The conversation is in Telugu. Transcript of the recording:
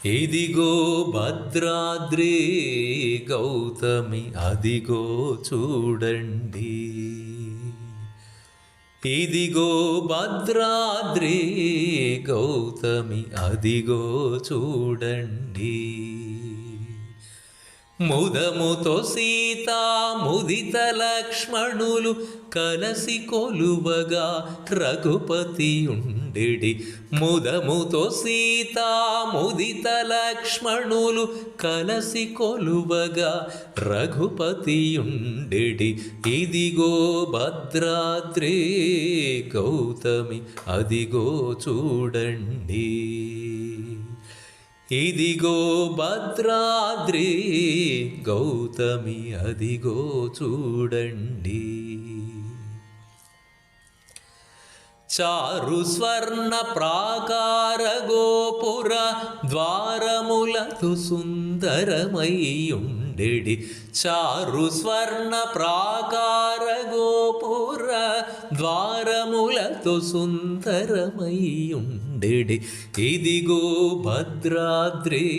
ఇదిగో భద్రాద్రి గౌతమి అదిగో చూడండి. ఇదిగో భద్రాద్రి గౌతమి అదిగో చూడండి. ముదముతో సీతా ముదిత లక్ష్మణులు కలసి కొలువగా రఘుపతి ఉండెడి. ముదముతో సీతా ముదిత లక్ష్మణులు కలసి కొలువగా రఘుపతి ఉండెడి. ఇదిగో భద్రాద్రి గౌతమి అదిగో చూడండి. ఇదిగో భద్రాద్రి గౌతమి అదిగో చూడండి. చారు స్వర్ణ ప్రాకార గోపుర ద్వారములతో సుందరమై ఉండెడి. చారు స్వర్ణ ప్రాకార గోపుర ద్వారములతో సుందరమై ఉండెడి. ఇదిగో భద్రాద్రి